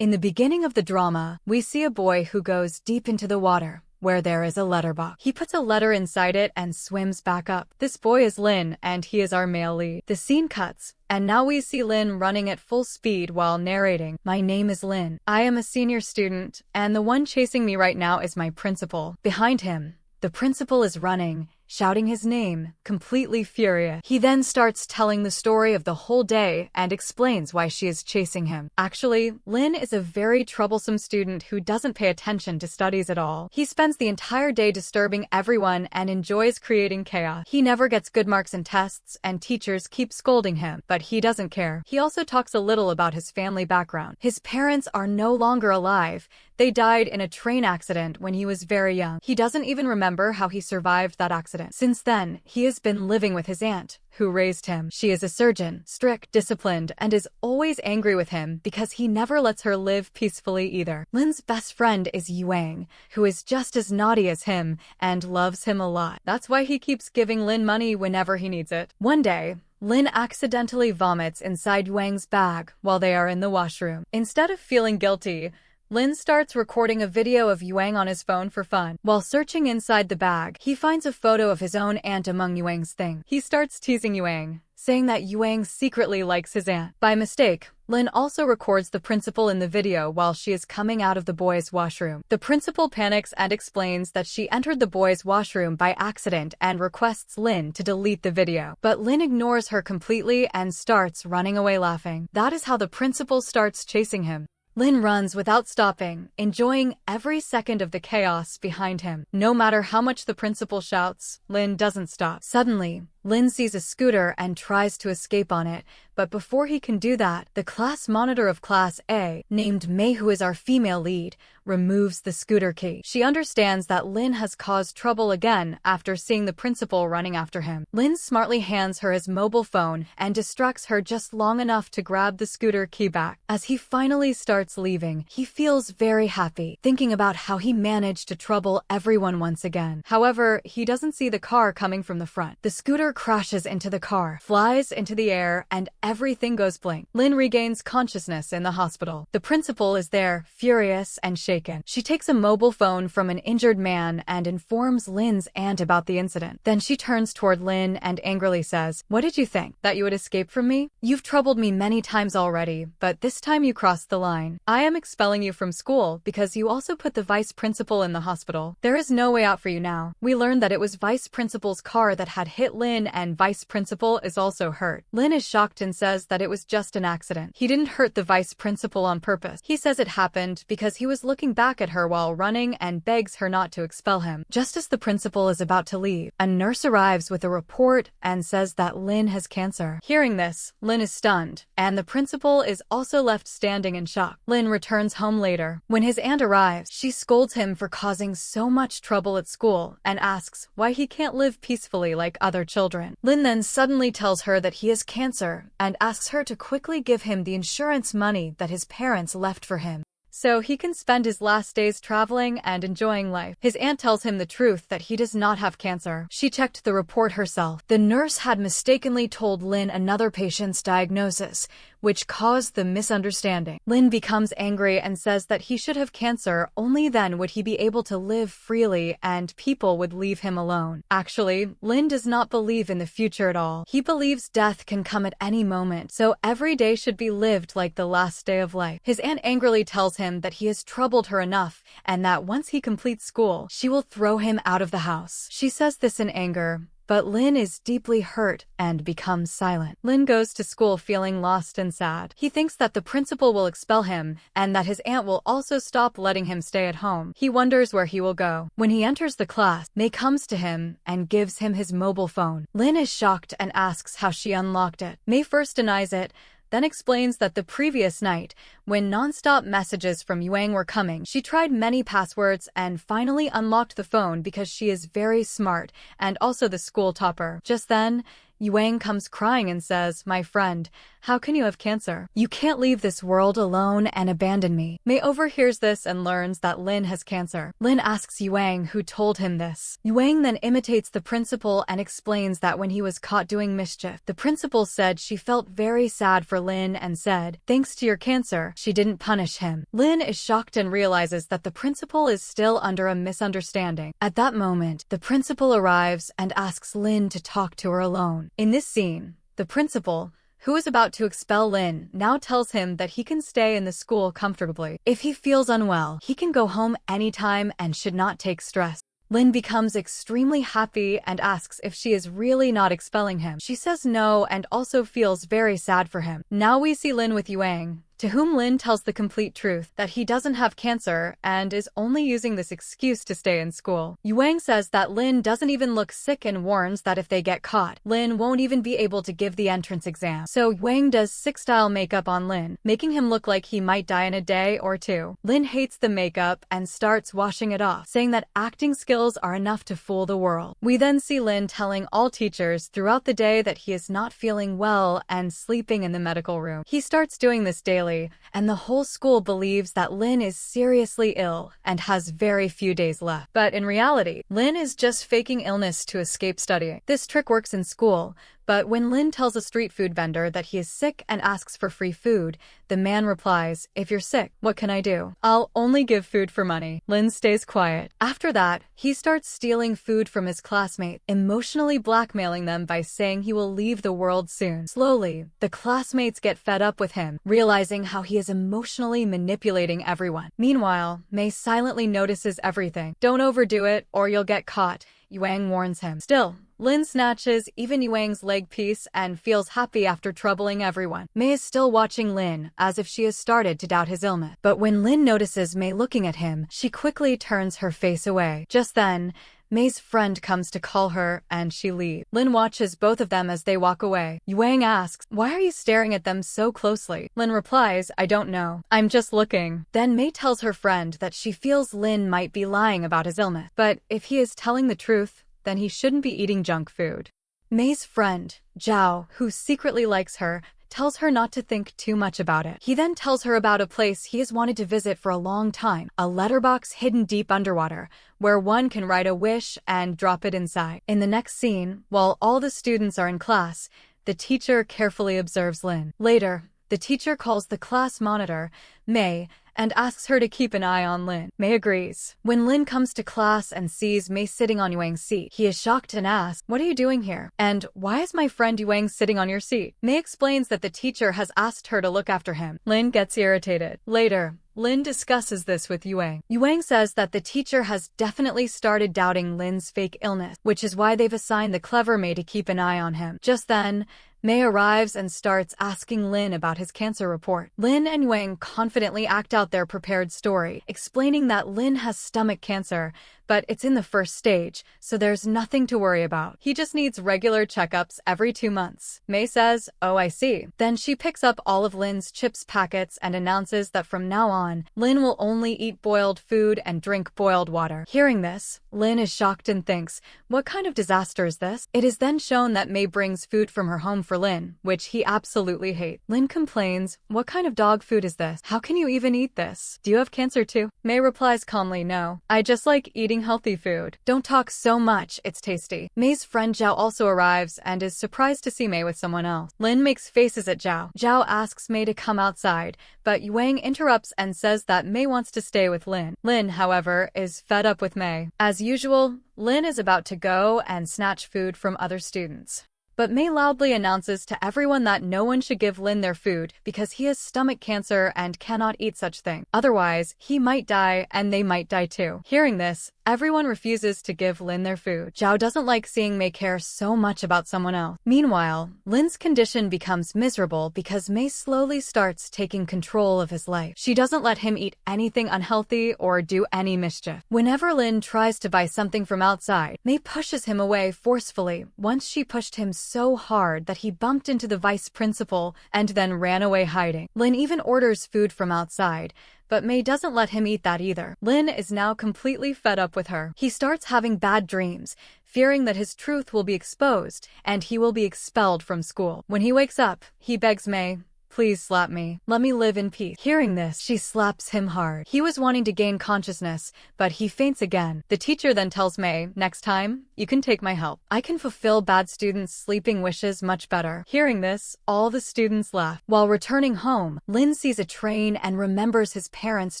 In the beginning of the drama, we see a boy who goes deep into the water, where there is a letterbox. He puts a letter inside it and swims back up. This boy is Lin, and he is our male lead. The scene cuts, and now we see Lin running at full speed while narrating, "My name is Lin. I am a senior student, and the one chasing me right now is my principal." Behind him, the principal is running, shouting his name, completely furious. He then starts telling the story of the whole day and explains why she is chasing him. Actually, Lin is a very troublesome student who doesn't pay attention to studies at all. He spends the entire day disturbing everyone and enjoys creating chaos. He never gets good marks in tests, and teachers keep scolding him, but he doesn't care. He also talks a little about his family background. His parents are no longer alive. They died in a train accident when he was very young. He doesn't even remember how he survived that accident. Since then, he has been living with his aunt, who raised him. She is a surgeon, strict, disciplined, and is always angry with him because he never lets her live peacefully either. Lin's best friend is Yuang, who is just as naughty as him and loves him a lot. That's why he keeps giving Lin money whenever he needs it. One day, Lin accidentally vomits inside Yuang's bag while they are in the washroom. Instead of feeling guilty, Lin starts recording a video of Yuang on his phone for fun. While searching inside the bag, he finds a photo of his own aunt among Yuang's things. He starts teasing Yuang, saying that Yuang secretly likes his aunt. By mistake, Lin also records the principal in the video while she is coming out of the boys' washroom. The principal panics and explains that she entered the boys' washroom by accident and requests Lin to delete the video. But Lin ignores her completely and starts running away laughing. That is how the principal starts chasing him. Lin runs without stopping, enjoying every second of the chaos behind him. No matter how much the principal shouts, Lin doesn't stop. Suddenly, Lin sees a scooter and tries to escape on it, but before he can do that, the class monitor of Class A, named Mei, who is our female lead, removes the scooter key. She understands that Lin has caused trouble again after seeing the principal running after him. Lin smartly hands her his mobile phone and distracts her just long enough to grab the scooter key back. As he finally starts leaving, he feels very happy, thinking about how he managed to trouble everyone once again. However, he doesn't see the car coming from the front. The scooter crashes into the car, flies into the air, and everything goes blank. Lin regains consciousness in the hospital. The principal is there, furious and shaken. She takes a mobile phone from an injured man and informs Lin's aunt about the incident. Then she turns toward Lin and angrily says, "What did you think? That you would escape from me? You've troubled me many times already, but this time you crossed the line. I am expelling you from school because you also put the vice principal in the hospital. There is no way out for you now." We learned that it was vice principal's car that had hit Lin, and vice principal is also hurt. Lin is shocked and says that it was just an accident. He didn't hurt the vice principal on purpose. He says it happened because he was looking back at her while running and begs her not to expel him. Just as the principal is about to leave, a nurse arrives with a report and says that Lin has cancer. Hearing this, Lin is stunned, and the principal is also left standing in shock. Lin returns home later. When his aunt arrives, she scolds him for causing so much trouble at school and asks why he can't live peacefully like other children. Lin then suddenly tells her that he has cancer and asks her to quickly give him the insurance money that his parents left for him, so he can spend his last days traveling and enjoying life. His aunt tells him the truth that he does not have cancer. She checked the report herself. The nurse had mistakenly told Lin another patient's diagnosis, which caused the misunderstanding. Lin becomes angry and says that he should have cancer. Only then would he be able to live freely and people would leave him alone. Actually, Lin does not believe in the future at all. He believes death can come at any moment, so every day should be lived like the last day of life. His aunt angrily tells him that he has troubled her enough and that once he completes school, she will throw him out of the house. She says this in anger, but Lin is deeply hurt and becomes silent. Lin goes to school feeling lost and sad. He thinks that the principal will expel him and that his aunt will also stop letting him stay at home. He wonders where he will go. When he enters the class, Mei comes to him and gives him his mobile phone. Lin is shocked and asks how she unlocked it. Mei first denies it, then explains that the previous night, when non-stop messages from Yuang were coming, she tried many passwords and finally unlocked the phone because she is very smart and also the school topper. Just then, Yuang comes crying and says, "My friend, how can you have cancer? You can't leave this world alone and abandon me." Mei overhears this and learns that Lin has cancer. Lin asks Yuang who told him this. Yuang then imitates the principal and explains that when he was caught doing mischief, the principal said she felt very sad for Lin and said, "Thanks to your cancer, she didn't punish him." Lin is shocked and realizes that the principal is still under a misunderstanding. At that moment, the principal arrives and asks Lin to talk to her alone. In this scene, the principal, who is about to expel Lin, now tells him that he can stay in the school comfortably. If he feels unwell, he can go home anytime and should not take stress. Lin becomes extremely happy and asks if she is really not expelling him. She says no and also feels very sad for him. Now we see Lin with Yuang, to whom Lin tells the complete truth, that he doesn't have cancer and is only using this excuse to stay in school. Yuang says that Lin doesn't even look sick and warns that if they get caught, Lin won't even be able to give the entrance exam. So Yuang does sick-style makeup on Lin, making him look like he might die in a day or two. Lin hates the makeup and starts washing it off, saying that acting skills are enough to fool the world. We then see Lin telling all teachers throughout the day that he is not feeling well and sleeping in the medical room. He starts doing this daily, and the whole school believes that Lin is seriously ill and has very few days left. But in reality, Lin is just faking illness to escape studying. This trick works in school, but when Lin tells a street food vendor that he is sick and asks for free food, the man replies, "If you're sick, what can I do? I'll only give food for money." Lin stays quiet. After that, he starts stealing food from his classmates, emotionally blackmailing them by saying he will leave the world soon. Slowly, the classmates get fed up with him, realizing how he is emotionally manipulating everyone. Meanwhile, Mei silently notices everything. "Don't overdo it or you'll get caught," Yuang warns him. Still, Lin snatches even Yuang's leg piece and feels happy after troubling everyone. Mei is still watching Lin, as if she has started to doubt his illness. But when Lin notices Mei looking at him, she quickly turns her face away. Just then, Mei's friend comes to call her, and she leaves. Lin watches both of them as they walk away. Yuang asks, "Why are you staring at them so closely?" Lin replies, "I don't know. I'm just looking." Then Mei tells her friend that she feels Lin might be lying about his illness. But if he is telling the truth, then he shouldn't be eating junk food. Mei's friend, Zhao, who secretly likes her, tells her not to think too much about it. He then tells her about a place he has wanted to visit for a long time, a letterbox hidden deep underwater, where one can write a wish and drop it inside. In the next scene, while all the students are in class, the teacher carefully observes Lin. Later, the teacher calls the class monitor, Mei, and asks her to keep an eye on Lin. Mei agrees. When Lin comes to class and sees Mei sitting on Yuang's seat, he is shocked and asks, "What are you doing here? And why is my friend Yuang sitting on your seat?" Mei explains that the teacher has asked her to look after him. Lin gets irritated. Later, Lin discusses this with Yuang. Yuang says that the teacher has definitely started doubting Lin's fake illness, which is why they've assigned the clever Mei to keep an eye on him. Just then, Mei arrives and starts asking Lin about his cancer report. Lin and Yuang confidently act out their prepared story, explaining that Lin has stomach cancer, but it's in the first stage, so there's nothing to worry about. He just needs regular checkups every 2 months. Mei says, "Oh, I see." Then she picks up all of Lin's chips packets and announces that from now on, Lin will only eat boiled food and drink boiled water. Hearing this, Lin is shocked and thinks, "What kind of disaster is this?" It is then shown that Mei brings food from her home for Lin, which he absolutely hates. Lin complains, "What kind of dog food is this? How can you even eat this? Do you have cancer too?" Mei replies calmly, "No, I just like eating healthy food. Don't talk so much, it's tasty." Mei's friend Zhao also arrives and is surprised to see Mei with someone else. Lin makes faces at Zhao. Zhao asks Mei to come outside, but Yuang interrupts and says that Mei wants to stay with Lin. Lin, however, is fed up with Mei. As usual, Lin is about to go and snatch food from other students. But Mei loudly announces to everyone that no one should give Lin their food because he has stomach cancer and cannot eat such thing. Otherwise, he might die and they might die too. Hearing this, everyone refuses to give Lin their food. Zhao doesn't like seeing Mei care so much about someone else. Meanwhile, Lin's condition becomes miserable because Mei slowly starts taking control of his life. She doesn't let him eat anything unhealthy or do any mischief. Whenever Lin tries to buy something from outside, Mei pushes him away forcefully. Once she pushed him so hard that he bumped into the vice principal and then ran away hiding. Lin even orders food from outside, but May doesn't let him eat that either. Lin is now completely fed up with her. He starts having bad dreams, fearing that his truth will be exposed and he will be expelled from school. When he wakes up, he begs May, "Please slap me. Let me live in peace." Hearing this, she slaps him hard. He was wanting to gain consciousness, but he faints again. The teacher then tells May, "Next time, you can take my help. I can fulfill bad students' sleeping wishes much better." Hearing this, all the students laugh. While returning home, Lin sees a train and remembers his parents'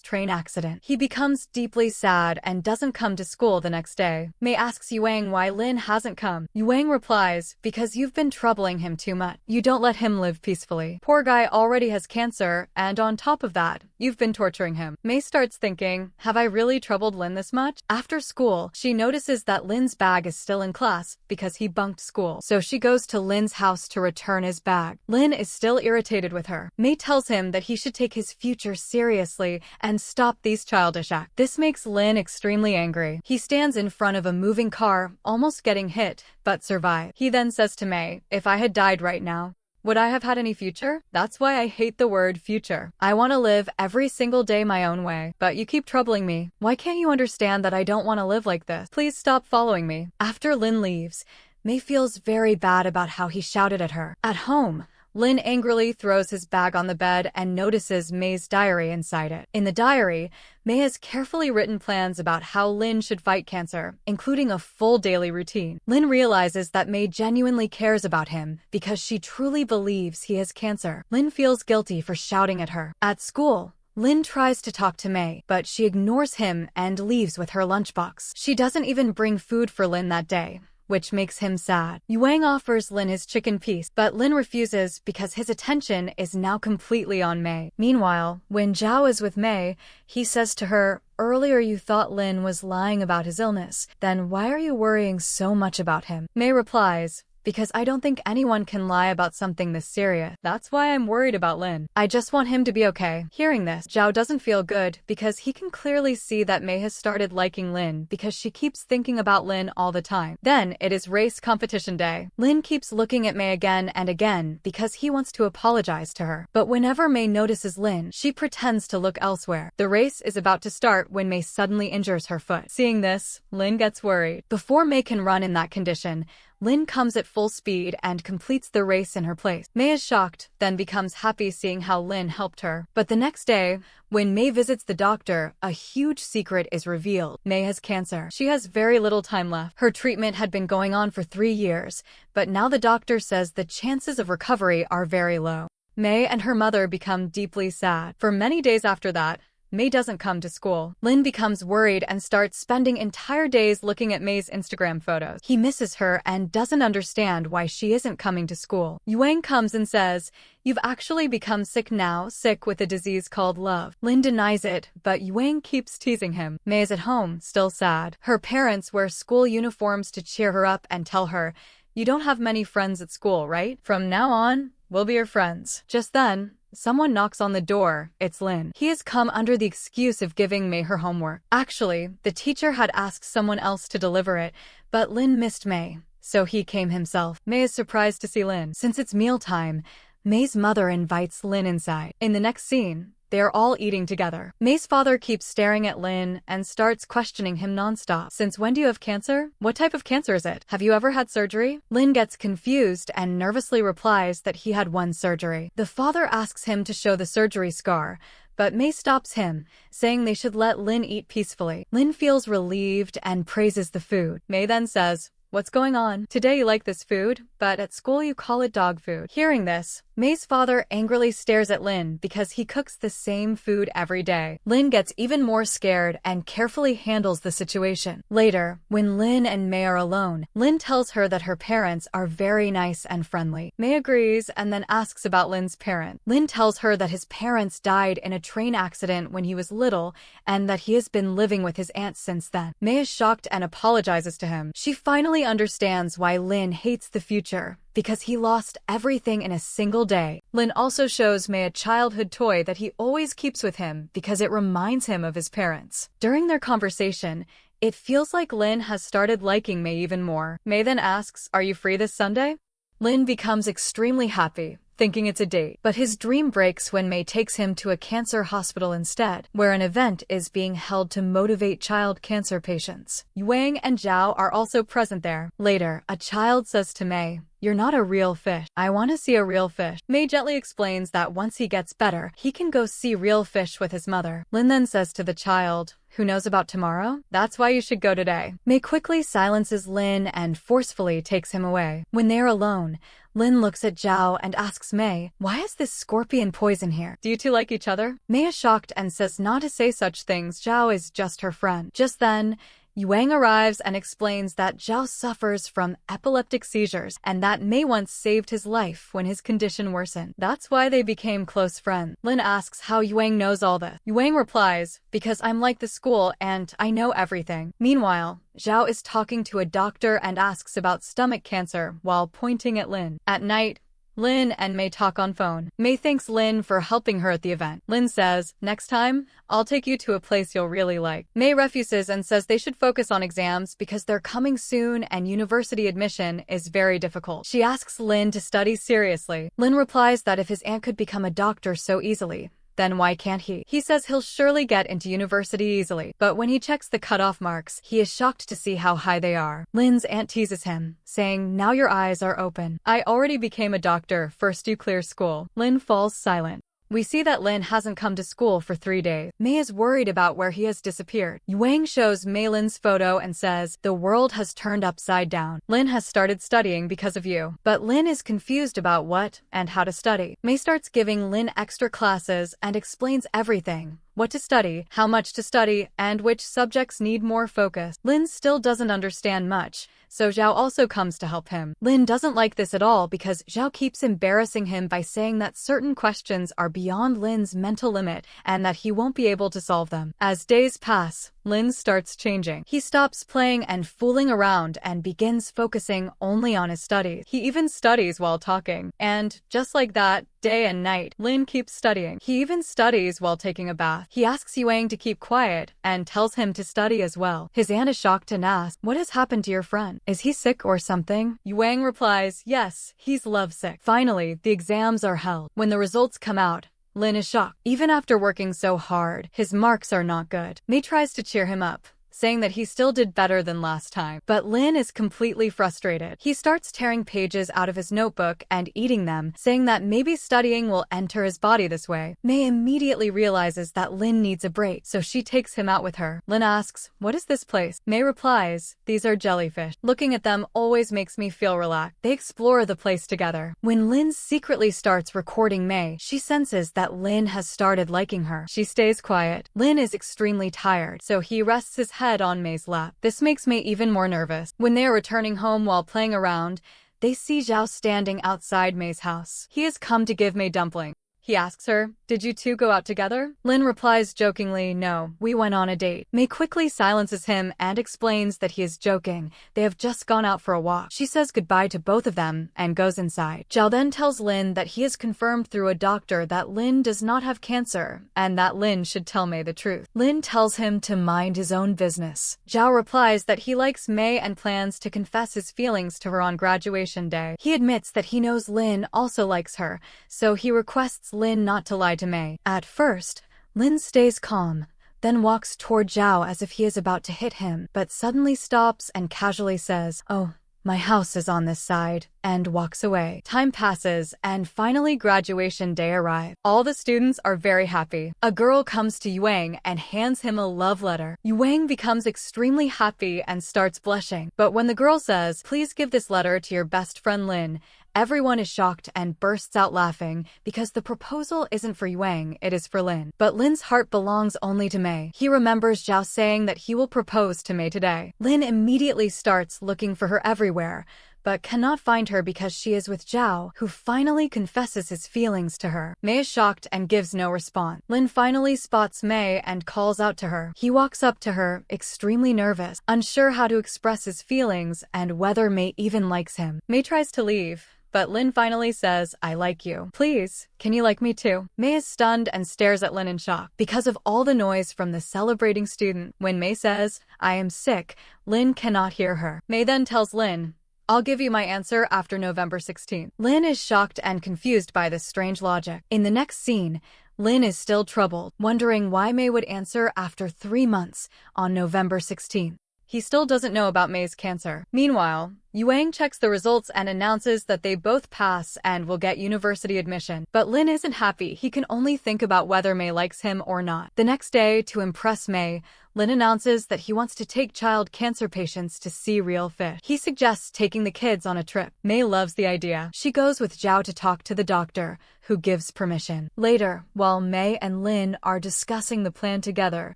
train accident. He becomes deeply sad and doesn't come to school the next day. May asks Yuang why Lin hasn't come. Yuang replies, "Because you've been troubling him too much. You don't let him live peacefully. Poor guy already has cancer, and on top of that, you've been torturing him." May starts thinking, have I really troubled Lin this much? After school, she notices that Lin's bag is still in class because he bunked school. So she goes to Lin's house to return his bag. Lin is still irritated with her. May tells him that he should take his future seriously and stop these childish acts. This makes Lin extremely angry. He stands in front of a moving car, almost getting hit, but survives. He then says to May, "If I had died right now, would I have had any future? That's why I hate the word future. I want to live every single day my own way. But you keep troubling me. Why can't you understand that I don't want to live like this? Please stop following me." After Lin leaves, May feels very bad about how he shouted at her. At home, Lin angrily throws his bag on the bed and notices May's diary inside it. In the diary, May has carefully written plans about how Lin should fight cancer, including a full daily routine. Lin realizes that May genuinely cares about him because she truly believes he has cancer. Lin feels guilty for shouting at her. At school, Lin tries to talk to May, but she ignores him and leaves with her lunchbox. She doesn't even bring food for Lin that day, which makes him sad. Yuang offers Lin his chicken piece, but Lin refuses because his attention is now completely on May. Meanwhile, when Zhao is with May, he says to her, "Earlier you thought Lin was lying about his illness. Then why are you worrying so much about him?" May replies, "Because I don't think anyone can lie about something this serious. That's why I'm worried about Lin. I just want him to be okay." Hearing this, Zhao doesn't feel good because he can clearly see that May has started liking Lin because she keeps thinking about Lin all the time. Then it is race competition day. Lin keeps looking at May again and again because he wants to apologize to her. But whenever May notices Lin, she pretends to look elsewhere. The race is about to start when May suddenly injures her foot. Seeing this, Lin gets worried. Before May can run in that condition, Lin comes at full speed and completes the race in her place. May is shocked, then becomes happy seeing how Lin helped her. But the next day, when May visits the doctor, a huge secret is revealed. May has cancer. She has very little time left. Her treatment had been going on for 3 years, but now the doctor says the chances of recovery are very low. May and her mother become deeply sad. For many days after that, May doesn't come to school. Lin becomes worried and starts spending entire days looking at May's Instagram photos. He misses her and doesn't understand why she isn't coming to school. Yuang comes and says, "You've actually become sick now, sick with a disease called love." Lin denies it, but Yuang keeps teasing him. May is at home, still sad. Her parents wear school uniforms to cheer her up and tell her, "You don't have many friends at school, right? From now on, we'll be your friends." Just then, someone knocks on the door. It's Lin. He has come under the excuse of giving May her homework. Actually, the teacher had asked someone else to deliver it, but Lin missed May, so he came himself. May is surprised to see Lin. Since it's mealtime, May's mother invites Lin inside. In the next scene, they are all eating together. May's father keeps staring at Lin and starts questioning him nonstop. "Since when do you have cancer? What type of cancer is it? Have you ever had surgery?" Lin gets confused and nervously replies that he had one surgery. The father asks him to show the surgery scar, but May stops him, saying they should let Lin eat peacefully. Lin feels relieved and praises the food. May then says, "What's going on? Today you like this food, but at school you call it dog food." Hearing this, May's father angrily stares at Lin because he cooks the same food every day. Lin gets even more scared and carefully handles the situation. Later, when Lin and May are alone, Lin tells her that her parents are very nice and friendly. May agrees and then asks about Lin's parents. Lin tells her that his parents died in a train accident when he was little and that he has been living with his aunt since then. May is shocked and apologizes to him. She finally understands why Lin hates the future, because he lost everything in a single day. Lin also shows May a childhood toy that he always keeps with him because it reminds him of his parents. During their conversation, it feels like Lin has started liking May even more. May then asks, "Are you free this Sunday?" Lin becomes extremely happy, thinking it's a date. But his dream breaks when May takes him to a cancer hospital instead, where an event is being held to motivate child cancer patients. Wang and Zhao are also present there. Later, a child says to May, "You're not a real fish. I want to see a real fish." May gently explains that once he gets better, he can go see real fish with his mother. Lin then says to the child, "Who knows about tomorrow? That's why you should go today." May quickly silences Lin and forcefully takes him away. When they're alone, Lin looks at Zhao and asks May, "Why is this scorpion poison here? Do you two like each other?" May is shocked and says not to say such things. Zhao is just her friend. Just then, Wang arrives and explains that Zhao suffers from epileptic seizures and that May once saved his life when his condition worsened. That's why they became close friends. Lin asks how Wang knows all this. Wang replies, "Because I'm like the school and I know everything." Meanwhile, Zhao is talking to a doctor and asks about stomach cancer while pointing at Lin. At night, Lin and May talk on phone. May thanks Lin for helping her at the event. Lin says, "Next time, I'll take you to a place you'll really like." May refuses and says they should focus on exams because they're coming soon and university admission is very difficult. She asks Lin to study seriously. Lin replies that if his aunt could become a doctor so easily, then why can't he? He says he'll surely get into university easily, but when he checks the cutoff marks, he is shocked to see how high they are. Lin's aunt teases him, saying, "Now your eyes are open. I already became a doctor, first you clear school." Lin falls silent. We see that Lin hasn't come to school for 3 days. May is worried about where he has disappeared. Wang shows May Lin's photo and says, "The world has turned upside down. Lin has started studying because of you." But Lin is confused about what and how to study. May starts giving Lin extra classes and explains everything. What to study, how much to study, and which subjects need more focus. Lin still doesn't understand much, so Zhao also comes to help him. Lin doesn't like this at all because Zhao keeps embarrassing him by saying that certain questions are beyond Lin's mental limit and that he won't be able to solve them. As days pass, Lin starts changing. He stops playing and fooling around and begins focusing only on his studies. He even studies while talking. And, just like that, day and night, Lin keeps studying. He even studies while taking a bath. He asks Wang to keep quiet and tells him to study as well. His aunt is shocked and asks, "What has happened to your friend? Is he sick or something?" Wang replies, "Yes, he's lovesick." Finally, the exams are held. When the results come out, Lin is shocked. Even after working so hard, his marks are not good. May tries to cheer him up, saying that he still did better than last time. But Lin is completely frustrated. He starts tearing pages out of his notebook and eating them, saying that maybe studying will enter his body this way. May immediately realizes that Lin needs a break, so she takes him out with her. Lin asks, "What is this place?" May replies, "These are jellyfish. Looking at them always makes me feel relaxed." They explore the place together. When Lin secretly starts recording May, she senses that Lin has started liking her. She stays quiet. Lin is extremely tired, so he rests his head on May's lap. This makes May even more nervous. When they are returning home while playing around, they see Zhao standing outside May's house. He has come to give May dumpling. He asks her, "Did you two go out together?" Lin replies jokingly, "No, we went on a date." May quickly silences him and explains that he is joking. They have just gone out for a walk. She says goodbye to both of them and goes inside. Zhao then tells Lin that he has confirmed through a doctor that Lin does not have cancer and that Lin should tell May the truth. Lin tells him to mind his own business. Zhao replies that he likes May and plans to confess his feelings to her on graduation day. He admits that he knows Lin also likes her, so he requests Lin not to lie to May. At first, Lin stays calm, then walks toward Zhao as if he is about to hit him, but suddenly stops and casually says, "Oh, my house is on this side," and walks away. Time passes, and finally graduation day arrives. All the students are very happy. A girl comes to Wang and hands him a love letter. Wang becomes extremely happy and starts blushing. But when the girl says, "Please give this letter to your best friend Lin," everyone is shocked and bursts out laughing because the proposal isn't for Wang, it is for Lin. But Lin's heart belongs only to May. He remembers Zhao saying that he will propose to May today. Lin immediately starts looking for her everywhere, but cannot find her because she is with Zhao, who finally confesses his feelings to her. May is shocked and gives no response. Lin finally spots May and calls out to her. He walks up to her, extremely nervous, unsure how to express his feelings and whether May even likes him. May tries to leave, but Lin finally says, "I like you. Please, can you like me too?" May is stunned and stares at Lin in shock. Because of all the noise from the celebrating student, when May says, "I am sick," Lin cannot hear her. May then tells Lin, I'll give you my answer after November 16th. Lin is shocked and confused by this strange logic. In the next scene, Lin is still troubled, wondering why May would answer after 3 months on November 16th. He still doesn't know about May's cancer. Meanwhile, Yuang checks the results and announces that they both pass and will get university admission. But Lin isn't happy. He can only think about whether May likes him or not. The next day, to impress May, Lin announces that he wants to take child cancer patients to see real fish. He suggests taking the kids on a trip. May loves the idea. She goes with Zhao to talk to the doctor, who gives permission. Later, while May and Lin are discussing the plan together,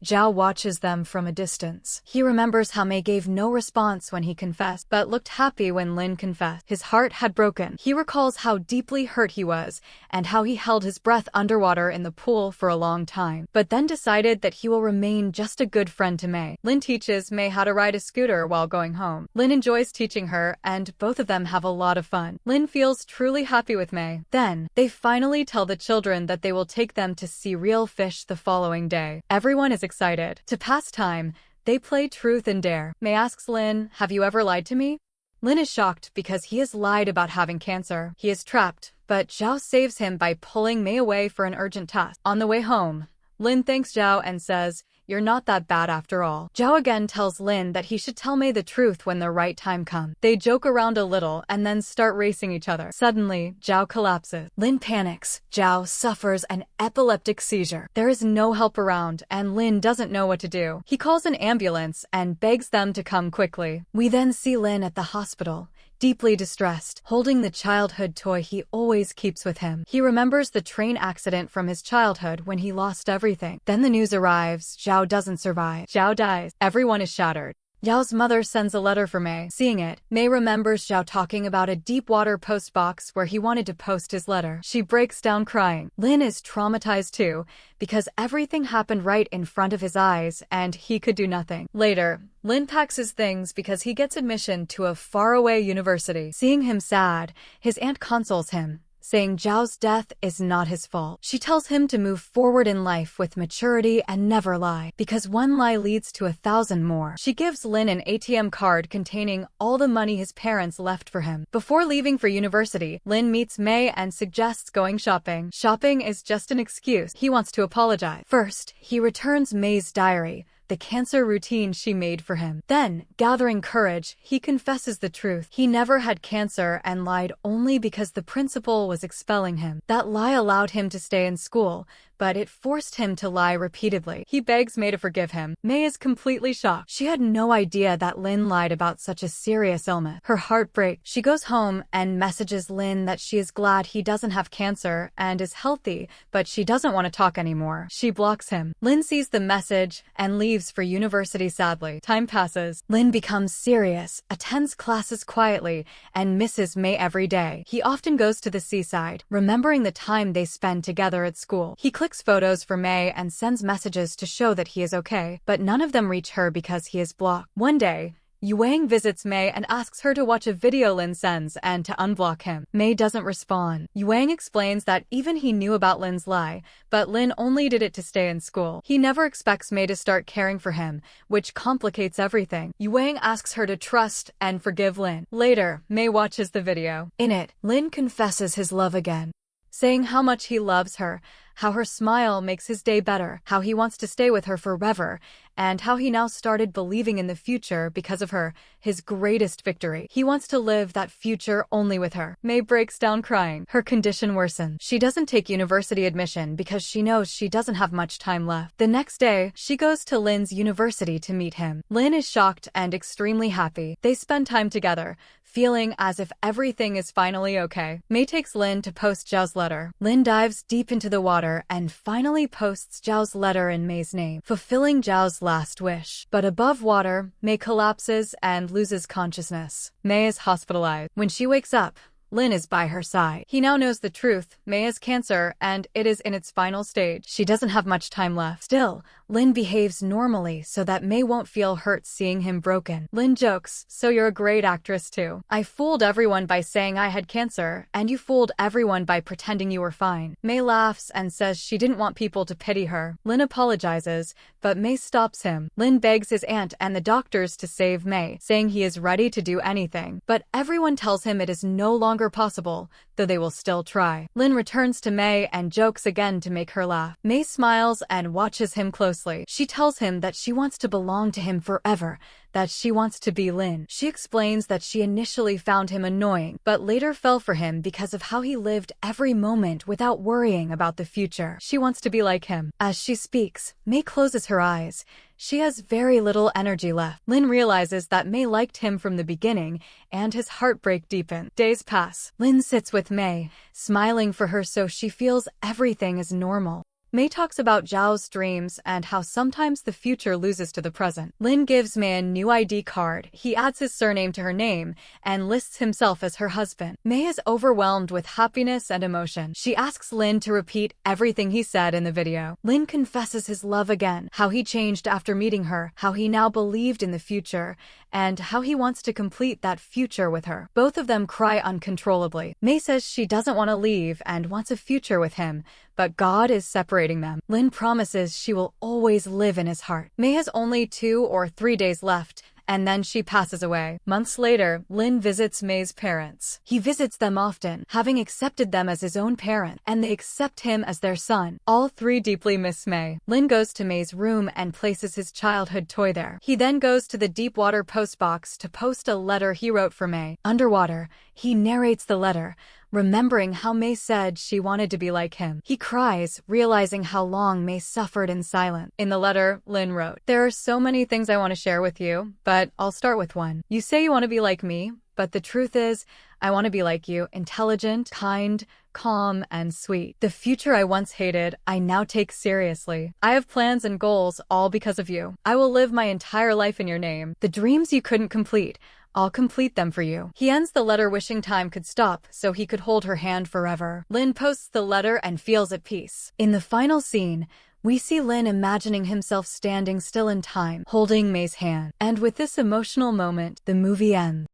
Zhao watches them from a distance. He remembers how May gave no response when he confessed, but looked happy when Lin confessed. His heart had broken. He recalls how deeply hurt he was and how he held his breath underwater in the pool for a long time, but then decided that he will remain just a good friend to May. Lin teaches May how to ride a scooter while going home. Lin enjoys teaching her, and both of them have a lot of fun. Lin feels truly happy with May. Then, they finally tell the children that they will take them to see real fish the following day. Everyone is excited. To pass time, they play truth and dare. May asks Lin, "Have you ever lied to me?" Lin is shocked because he has lied about having cancer. He is trapped, but Zhao saves him by pulling May away for an urgent task. On the way home, Lin thanks Zhao and says, "You're not that bad after all." Zhao again tells Lin that he should tell May the truth when the right time comes. They joke around a little and then start racing each other. Suddenly, Zhao collapses. Lin panics. Zhao suffers an epileptic seizure. There is no help around, and Lin doesn't know what to do. He calls an ambulance and begs them to come quickly. We then see Lin at the hospital, deeply distressed, holding the childhood toy he always keeps with him. He remembers the train accident from his childhood when he lost everything. Then the news arrives. Zhao doesn't survive. Zhao dies. Everyone is shattered. Zhao's mother sends a letter for May. Seeing it, May remembers Zhao talking about a deep water post box where he wanted to post his letter. She breaks down crying. Lin is traumatized too, because everything happened right in front of his eyes and he could do nothing. Later, Lin packs his things because he gets admission to a faraway university. Seeing him sad, his aunt consoles him, saying Zhao's death is not his fault. She tells him to move forward in life with maturity and never lie, because one lie leads to 1,000 more. She gives Lin an ATM card containing all the money his parents left for him. Before leaving for university, Lin meets May and suggests going shopping. Shopping is just an excuse. He wants to apologize. First, he returns May's diary, the cancer routine she made for him. Then, gathering courage, he confesses the truth. He never had cancer and lied only because the principal was expelling him. That lie allowed him to stay in school, but it forced him to lie repeatedly. He begs May to forgive him. May is completely shocked. She had no idea that Lin lied about such a serious illness. Her heart breaks. She goes home and messages Lin that she is glad he doesn't have cancer and is healthy, but she doesn't want to talk anymore. She blocks him. Lin sees the message and leaves for university sadly. Time passes. Lin becomes serious, attends classes quietly, and misses May every day. He often goes to the seaside, remembering the time they spend together at school. He clicks photos for May and sends messages to show that he is okay, but none of them reach her because he is blocked. One day, Yuang visits May and asks her to watch a video Lin sends and to unblock him. May doesn't respond. Yuang explains that even he knew about Lin's lie, but Lin only did it to stay in school. He never expects May to start caring for him, which complicates everything. Yuang asks her to trust and forgive Lin. Later, May watches the video. In it, Lin confesses his love again, saying how much he loves her, how her smile makes his day better, how he wants to stay with her forever, and how he now started believing in the future because of her, his greatest victory. He wants to live that future only with her. May breaks down crying. Her condition worsens. She doesn't take university admission because she knows she doesn't have much time left. The next day, she goes to Lin's university to meet him. Lin is shocked and extremely happy. They spend time together, feeling as if everything is finally okay. May takes Lin to post Zhao's letter. Lin dives deep into the water and finally posts Zhao's letter in May's name, fulfilling Zhao's last wish. But above water, May collapses and loses consciousness. May is hospitalized. When she wakes up, Lin is by her side. He now knows the truth. May has cancer, and it is in its final stage. She doesn't have much time left. Still, Lin behaves normally so that May won't feel hurt seeing him broken. Lin jokes, "So you're a great actress too. I fooled everyone by saying I had cancer, and you fooled everyone by pretending you were fine." May laughs and says she didn't want people to pity her. Lin apologizes, but May stops him. Lin begs his aunt and the doctors to save May, saying he is ready to do anything. But everyone tells him it is no longer possible, though they will still try. Lin returns to May and jokes again to make her laugh. May smiles and watches him closely. She tells him that she wants to belong to him forever, that she wants to be Lin. She explains that she initially found him annoying, but later fell for him because of how he lived every moment without worrying about the future. She wants to be like him. As she speaks, May closes her eyes. She has very little energy left. Lin realizes that May liked him from the beginning, and his heartbreak deepens. Days pass. Lin sits with May, smiling for her so she feels everything is normal. May talks about Zhao's dreams and how sometimes the future loses to the present. Lin gives May a new ID card. He adds his surname to her name and lists himself as her husband. May is overwhelmed with happiness and emotion. She asks Lin to repeat everything he said in the video. Lin confesses his love again, how he changed after meeting her, how he now believed in the future, and how he wants to complete that future with her. Both of them cry uncontrollably. May says she doesn't want to leave and wants a future with him, but God is separating them. Lin promises she will always live in his heart. May has only 2 or 3 days left, and then she passes away. Months later, Lin visits May's parents. He visits them often, having accepted them as his own parent, and they accept him as their son. All 3 deeply miss May. Lin goes to May's room and places his childhood toy there. He then goes to the deep water post box to post a letter he wrote for May. Underwater, he narrates the letter, remembering how May said she wanted to be like him. He cries, realizing how long May suffered in silence. In the letter, Lin wrote, "There are so many things I want to share with you, but I'll start with one. You say you want to be like me, but the truth is, I want to be like you, intelligent, kind, calm, and sweet. The future I once hated, I now take seriously. I have plans and goals, all because of you. I will live my entire life in your name. The dreams you couldn't complete, I'll complete them for you." He ends the letter wishing time could stop so he could hold her hand forever. Lin posts the letter and feels at peace. In the final scene, we see Lin imagining himself standing still in time, holding May's hand. And with this emotional moment, the movie ends.